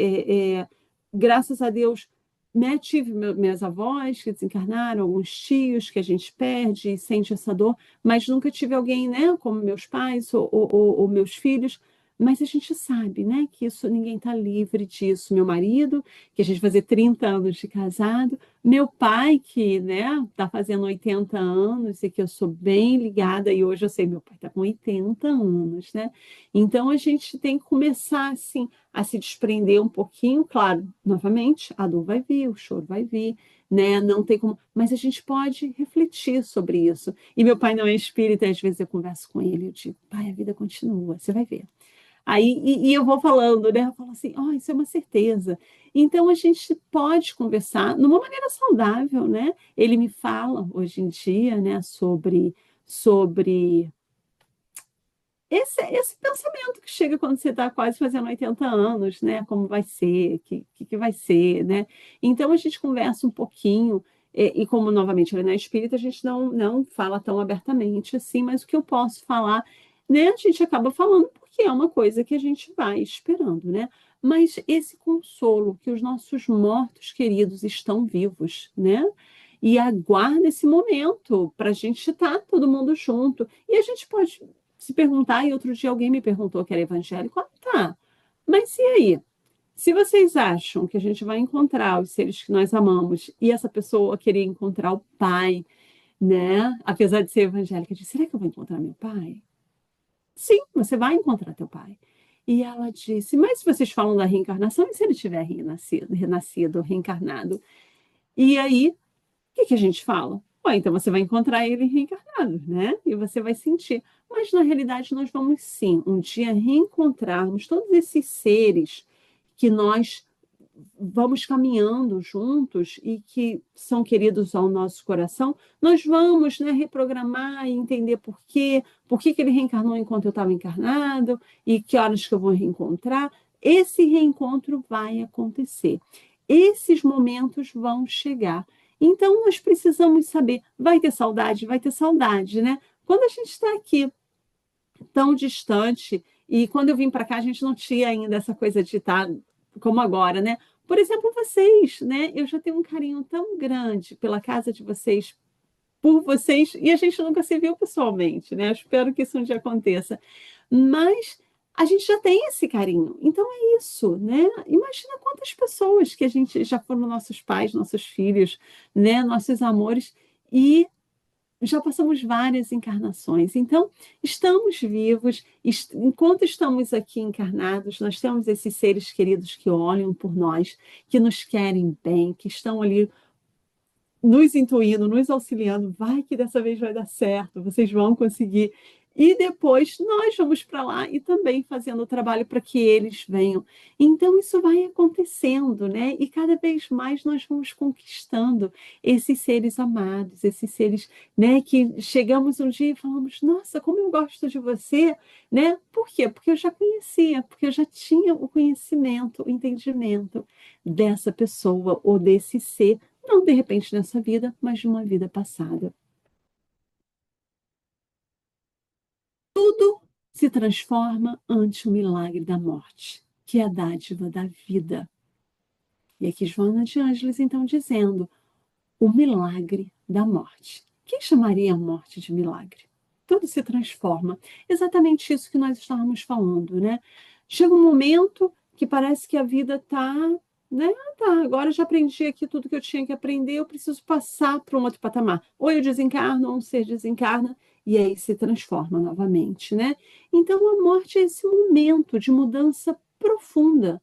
graças a Deus, né, tive minhas avós que desencarnaram, alguns tios que a gente perde e sente essa dor, mas nunca tive alguém, né, como meus pais ou meus filhos. Mas a gente sabe, né, que isso ninguém está livre disso. Meu marido, que a gente vai fazer 30 anos de casado, meu pai, que, né, está fazendo 80 anos e que eu sou bem ligada, e hoje eu sei, meu pai está com 80 anos, né? Então a gente tem que começar, assim, a se desprender um pouquinho, claro, novamente, a dor vai vir, o choro vai vir, né? Não tem como, mas a gente pode refletir sobre isso. E meu pai não é espírita, às vezes eu converso com ele, eu digo, pai, a vida continua, você vai ver. Aí, e eu vou falando, né? Eu falo assim, oh, isso é uma certeza. Então, a gente pode conversar de uma maneira saudável, né? Ele me fala, hoje em dia, né, sobre esse pensamento que chega quando você está quase fazendo 80 anos, né? Como vai ser, que vai ser, né? Então, a gente conversa um pouquinho, e como, novamente, ele não é espírita, a gente não fala tão abertamente assim, mas o que eu posso falar, né? A gente acaba falando porque é uma coisa que a gente vai esperando, né? Mas esse consolo que os nossos mortos queridos estão vivos, né? E aguarda esse momento para a gente estar todo mundo junto. E a gente pode se perguntar, e outro dia alguém me perguntou que era evangélico, tá, mas e aí? Se vocês acham que a gente vai encontrar os seres que nós amamos e essa pessoa querer encontrar o pai, né? Apesar de ser evangélica, eu disse, será que eu vou encontrar meu pai? Sim, você vai encontrar teu pai. E ela disse, mas se vocês falam da reencarnação, e se ele tiver renascido, reencarnado? E aí que a gente fala? Ué, então você vai encontrar ele reencarnado, né? E você vai sentir. Mas na realidade nós vamos sim, um dia reencontrarmos todos esses seres que nós vamos caminhando juntos e que são queridos ao nosso coração, nós vamos, né, reprogramar e entender por que ele reencarnou enquanto eu estava encarnado e que horas que eu vou reencontrar. Esse reencontro vai acontecer. Esses momentos vão chegar. Então, nós precisamos saber, vai ter saudade, né? Quando a gente está aqui tão distante, e quando eu vim para cá, a gente não tinha ainda essa coisa de estar como agora, né? Por exemplo, vocês, né? Eu já tenho um carinho tão grande pela casa de vocês, por vocês, e a gente nunca se viu pessoalmente, né? Eu espero que isso um dia aconteça. Mas a gente já tem esse carinho. Então é isso, né? Imagina quantas pessoas que a gente já foram nossos pais, nossos filhos, né? Nossos amores, e já passamos várias encarnações. Então, estamos vivos, enquanto estamos aqui encarnados, nós temos esses seres queridos que olham por nós, que nos querem bem, que estão ali nos intuindo, nos auxiliando, vai que dessa vez vai dar certo, vocês vão conseguir. E depois nós vamos para lá e também fazendo o trabalho para que eles venham. Então isso vai acontecendo, né? E cada vez mais nós vamos conquistando esses seres amados, esses seres, né, que chegamos um dia e falamos: "Nossa, como eu gosto de você", né? Por quê? Porque eu já conhecia, porque eu já tinha o conhecimento, o entendimento dessa pessoa ou desse ser, não de repente nessa vida, mas de uma vida passada. Tudo se transforma ante o milagre da morte, que é a dádiva da vida. E aqui Joana de Ângeles, então, dizendo o milagre da morte. Quem chamaria a morte de milagre? Tudo se transforma. Exatamente isso que nós estávamos falando, né? Chega um momento que parece que a vida está, né? Tá, agora eu já aprendi aqui tudo que eu tinha que aprender, eu preciso passar para um outro patamar. Ou eu desencarno, ou um ser desencarna, e aí se transforma novamente, né? Então a morte é esse momento de mudança profunda,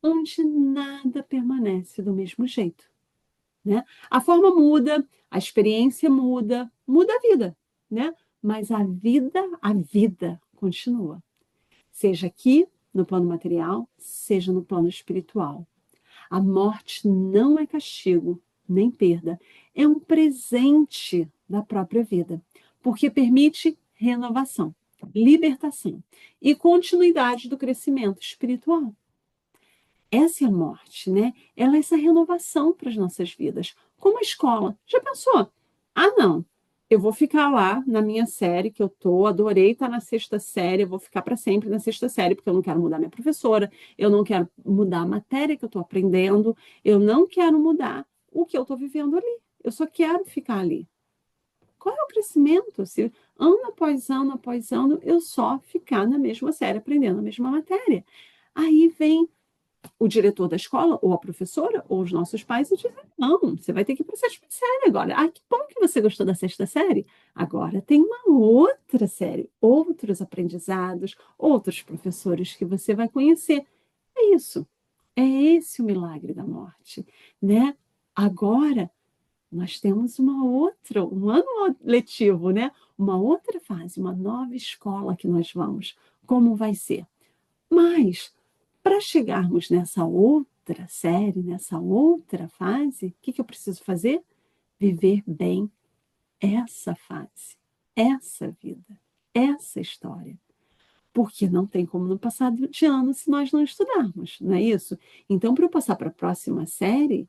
onde nada permanece do mesmo jeito, né? A forma muda, a experiência muda, muda a vida, né? Mas a vida continua. Seja aqui no plano material, seja no plano espiritual. A morte não é castigo, nem perda. É um presente da própria vida, porque permite renovação, libertação e continuidade do crescimento espiritual. Essa é a morte, né? Ela é essa renovação para as nossas vidas. Como a escola. Já pensou? Ah, não. Eu vou ficar lá na minha série que eu tô, adorei estar na sexta série, eu vou ficar para sempre na sexta série, porque eu não quero mudar minha professora, eu não quero mudar a matéria que eu estou aprendendo, eu não quero mudar o que eu estou vivendo ali. Eu só quero ficar ali. Qual é o crescimento? Se ano após ano, eu só ficar na mesma série, aprendendo a mesma matéria. Aí vem o diretor da escola, ou a professora, ou os nossos pais, e dizem, não, você vai ter que ir para a sétima série agora. Ah, que bom que você gostou da sexta série. Agora tem uma outra série, outros aprendizados, outros professores que você vai conhecer. É isso. É esse o milagre da morte, né? Agora, nós temos um ano letivo, né? Uma outra fase, uma nova escola que nós vamos. Como vai ser? Mas, para chegarmos nessa outra série, nessa outra fase, o que eu preciso fazer? Viver bem essa fase, essa vida, essa história. Porque não tem como não passar de ano se nós não estudarmos, não é isso? Então, para eu passar para a próxima série,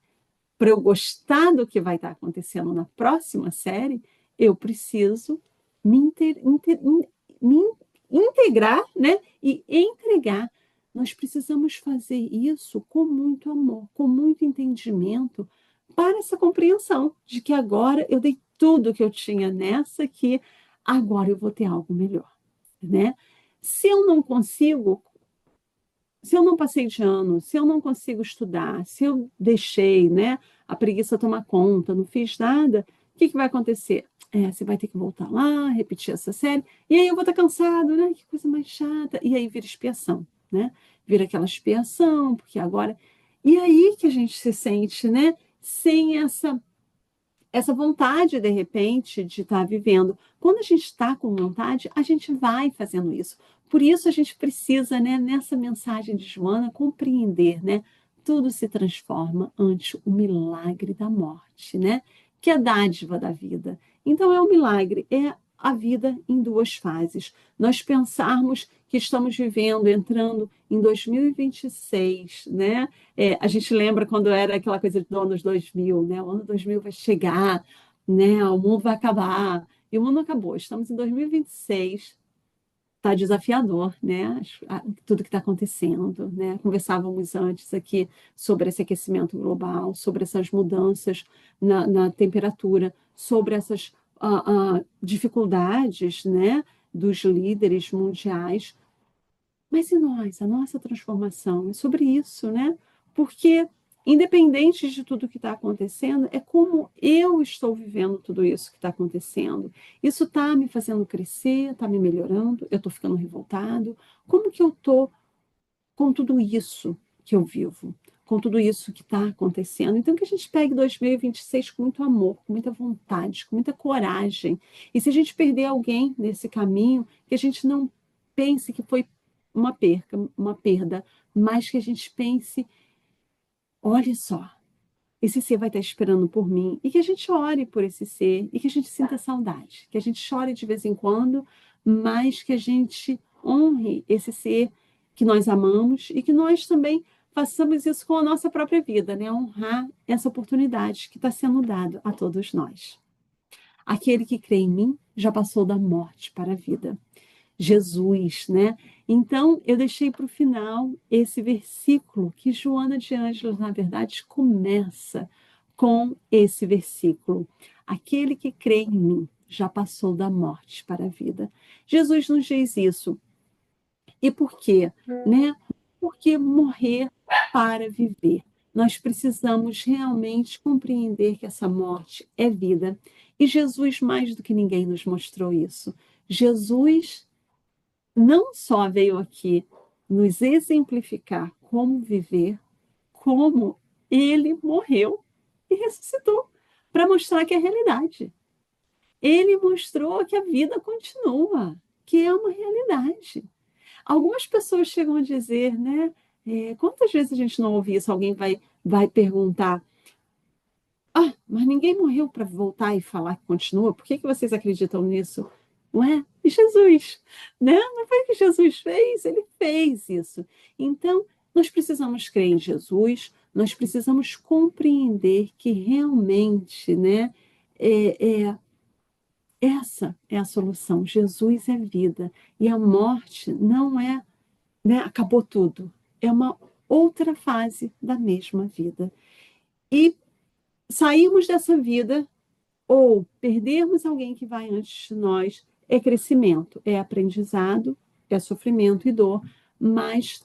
para eu gostar do que vai estar acontecendo na próxima série, eu preciso me integrar, né? E entregar. Nós precisamos fazer isso com muito amor, com muito entendimento, para essa compreensão de que agora eu dei tudo que eu tinha nessa, que agora eu vou ter algo melhor, né? Se eu não consigo, se eu não passei de ano, se eu não consigo estudar, se eu deixei, né, a preguiça tomar conta, não fiz nada, o que vai acontecer? Você vai ter que voltar lá, repetir essa série, e aí eu vou estar cansado, né? Que coisa mais chata. E aí vira expiação, né? Vira aquela expiação, porque agora. E aí que a gente se sente, né? Sem essa vontade, de repente, de estar vivendo. Quando a gente está com vontade, a gente vai fazendo isso. Por isso a gente precisa, né, nessa mensagem de Joana, compreender, né? Tudo se transforma ante o milagre da morte, né? Que é a dádiva da vida. Então é um milagre, é a vida em duas fases. Nós pensarmos que estamos vivendo, entrando em 2026, né? A gente lembra quando era aquela coisa do anos 2000, né? O ano 2000 vai chegar, né? O mundo vai acabar. E o mundo acabou. Estamos em 2026. Está desafiador, né? Tudo que está acontecendo, né? Conversávamos antes aqui sobre esse aquecimento global, sobre essas mudanças na temperatura, sobre essas dificuldades, né? Dos líderes mundiais. Mas e nós, a nossa transformação? É sobre isso, né? Porque, independente de tudo que está acontecendo, é como eu estou vivendo tudo isso que está acontecendo. Isso está me fazendo crescer, está me melhorando, eu estou ficando revoltado. Como que eu estou com tudo isso que eu vivo? Com tudo isso que está acontecendo. Então, que a gente pegue 2026 com muito amor, com muita vontade, com muita coragem. E se a gente perder alguém nesse caminho, que a gente não pense que foi uma perda, mas que a gente pense, olha só, esse ser vai estar esperando por mim, e que a gente ore por esse ser, e que a gente sinta saudade, que a gente chore de vez em quando, mas que a gente honre esse ser que nós amamos e que nós também façamos isso com a nossa própria vida, né? Honrar essa oportunidade que está sendo dada a todos nós. Aquele que crê em mim já passou da morte para a vida. Jesus, né? Então, eu deixei para o final esse versículo que Joana de Ângeles, na verdade, começa com esse versículo. Aquele que crê em mim já passou da morte para a vida. Jesus nos diz isso. E por quê? Né? Porque morrer para viver. Nós precisamos realmente compreender que essa morte é vida. E Jesus, mais do que ninguém, nos mostrou isso. Jesus não só veio aqui nos exemplificar como viver, como ele morreu e ressuscitou, para mostrar que é realidade. Ele mostrou que a vida continua, que é uma realidade. Algumas pessoas chegam a dizer, né? Quantas vezes a gente não ouve isso? Alguém vai perguntar: ah, mas ninguém morreu para voltar e falar que continua. Por que vocês acreditam nisso? Não é? E Jesus, né? Não foi o que Jesus fez? Ele fez isso. Então, nós precisamos crer em Jesus, nós precisamos compreender que realmente, né, é, essa é a solução. Jesus é vida. E a morte não é, né, acabou tudo. É uma outra fase da mesma vida. E sairmos dessa vida ou perdermos alguém que vai antes de nós é crescimento, é aprendizado, é sofrimento e dor, mas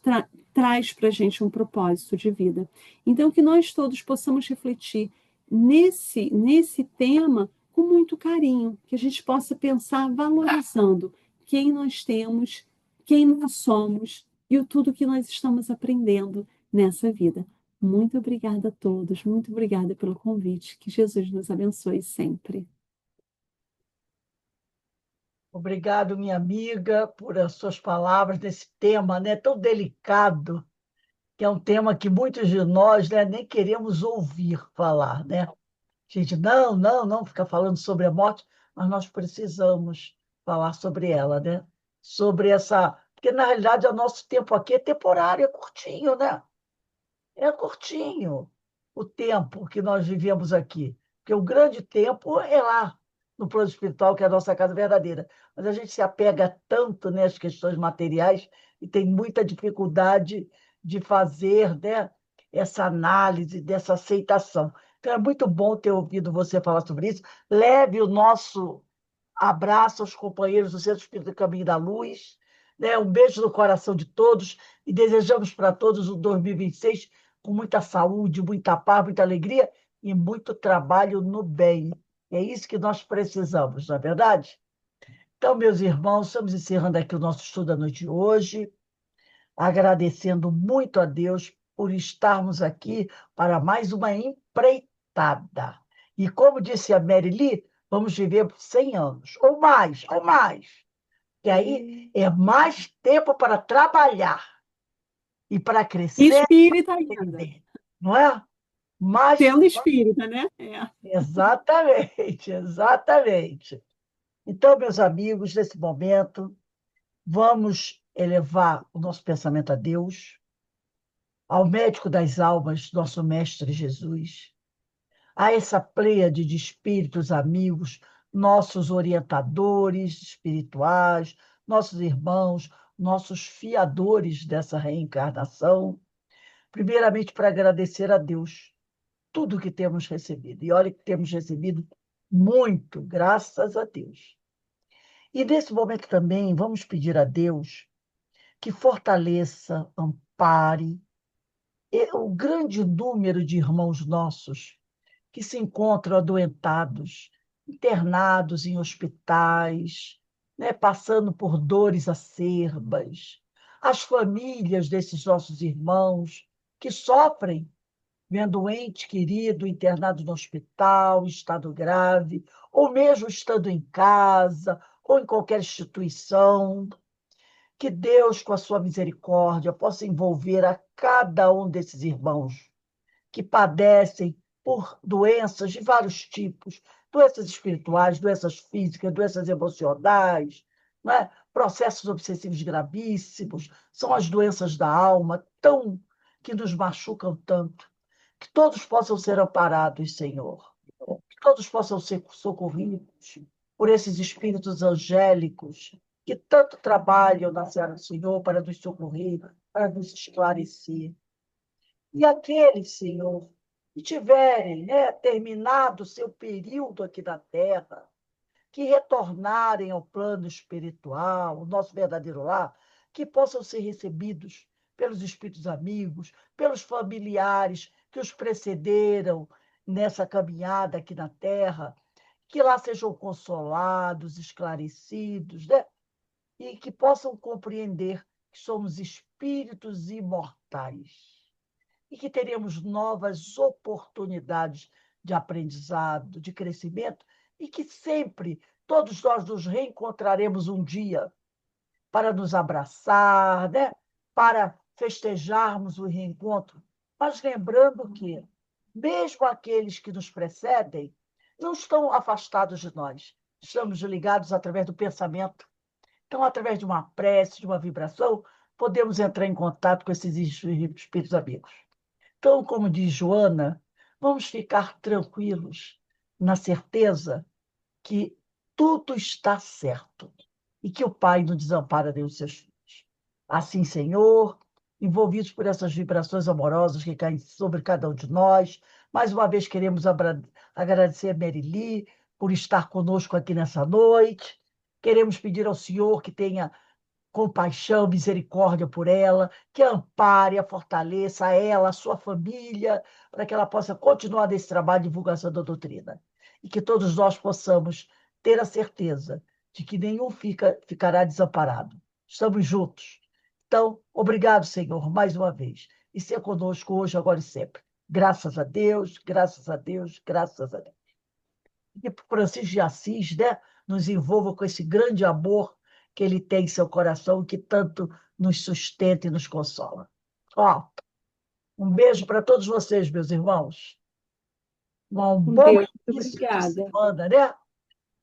traz para a gente um propósito de vida. Então, que nós todos possamos refletir nesse tema com muito carinho, que a gente possa pensar valorizando quem nós temos, quem nós somos e o tudo que nós estamos aprendendo nessa vida. Muito obrigada a todos, muito obrigada pelo convite. Que Jesus nos abençoe sempre. Obrigado, minha amiga, por as suas palavras nesse tema, né, tão delicado, que é um tema que muitos de nós, né, nem queremos ouvir falar, né? Gente, não, não, não ficar falando sobre a morte, mas nós precisamos falar sobre ela, né? Sobre essa. Porque, na realidade, o nosso tempo aqui é temporário, é curtinho, né? É curtinho o tempo que nós vivemos aqui. Porque o grande tempo é lá, no plano espiritual, que é a nossa casa verdadeira. Mas a gente se apega tanto, né, às questões materiais e tem muita dificuldade de fazer, né, essa análise, dessa aceitação. Então, é muito bom ter ouvido você falar sobre isso. Leve o nosso abraço aos companheiros do Centro Espírita do Caminho da Luz, né? Um beijo no coração de todos e desejamos para todos um 2026 com muita saúde, muita paz, muita alegria e muito trabalho no bem. É isso que nós precisamos, não é verdade? Então, meus irmãos, estamos encerrando aqui o nosso estudo da noite de hoje, agradecendo muito a Deus por estarmos aqui para mais uma empreitada. E como disse a Mary Lee, vamos viver 100 anos, ou mais, ou mais. E aí é mais tempo para trabalhar e para crescer, Espírita ainda. não é? Mais. Sendo espírita, né? Exatamente, exatamente. Então, meus amigos, nesse momento, vamos elevar o nosso pensamento a Deus, ao médico das almas, nosso Mestre Jesus, a essa pleiade de espíritos amigos, nossos orientadores espirituais, nossos irmãos, nossos fiadores dessa reencarnação, primeiramente para agradecer a Deus tudo que temos recebido. E olha que temos recebido muito, graças a Deus. E nesse momento também vamos pedir a Deus que fortaleça, ampare o grande número de irmãos nossos que se encontram adoentados, internados em hospitais, né, passando por dores acerbas, as famílias desses nossos irmãos que sofrem vendo um ente querido internado no hospital, em estado grave, ou mesmo estando em casa, ou em qualquer instituição. Que Deus, com a sua misericórdia, possa envolver a cada um desses irmãos que padecem por doenças de vários tipos, doenças espirituais, doenças físicas, doenças emocionais, não é? Processos obsessivos gravíssimos, são as doenças da alma, tão que nos machucam tanto. Que todos possam ser amparados, Senhor. Que todos possam ser socorridos por esses espíritos angélicos que tanto trabalham na Seara do Senhor para nos socorrer, para nos esclarecer. E aqueles, Senhor, que tiverem, né, terminado o seu período aqui na Terra, que retornarem ao plano espiritual, o nosso verdadeiro lar, que possam ser recebidos pelos espíritos amigos, pelos familiares que os precederam nessa caminhada aqui na Terra, que lá sejam consolados, esclarecidos, né? E que possam compreender que somos espíritos imortais e que teremos novas oportunidades de aprendizado, de crescimento, e que sempre todos nós nos reencontraremos um dia para nos abraçar, né? Para festejarmos o reencontro, mas lembrando que, mesmo aqueles que nos precedem, não estão afastados de nós. Estamos ligados através do pensamento. Então, através de uma prece, de uma vibração, podemos entrar em contato com esses espíritos amigos. Então, como diz Joana, vamos ficar tranquilos, na certeza que tudo está certo e que o Pai não desampara nem os seus filhos. Assim, Senhor, envolvidos por essas vibrações amorosas que caem sobre cada um de nós, mais uma vez queremos agradecer a Merili por estar conosco aqui nessa noite. Queremos pedir ao Senhor que tenha compaixão, misericórdia por ela, que a ampare, a fortaleça a ela, a sua família, para que ela possa continuar nesse trabalho de divulgação da doutrina. E que todos nós possamos ter a certeza de que nenhum ficará desamparado. Estamos juntos. Então, obrigado, Senhor, mais uma vez. E ser conosco hoje, agora e sempre. Graças a Deus, graças a Deus, graças a Deus. E Francisco de Assis, né, nos envolva com esse grande amor que ele tem em seu coração, que tanto nos sustenta e nos consola. Ó, um beijo para todos vocês, meus irmãos. Um bom beijo, início de obrigada. semana, né?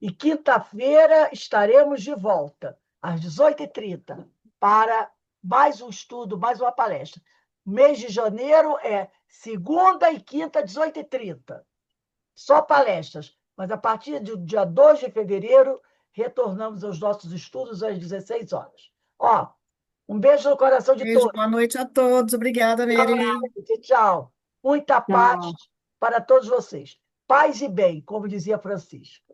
E quinta-feira estaremos de volta, às 18h30, para mais um estudo, mais uma palestra. Mês de janeiro é segunda e quinta, 18h30. Só palestras. Mas a partir do dia 2 de fevereiro, retornamos aos nossos estudos às 16 horas. Ó, um beijo no coração de Beijo, todos. boa noite a todos. Obrigada, Merili. Tchau. Muita paz Tchau. para todos vocês. Paz e bem, como dizia Francisco.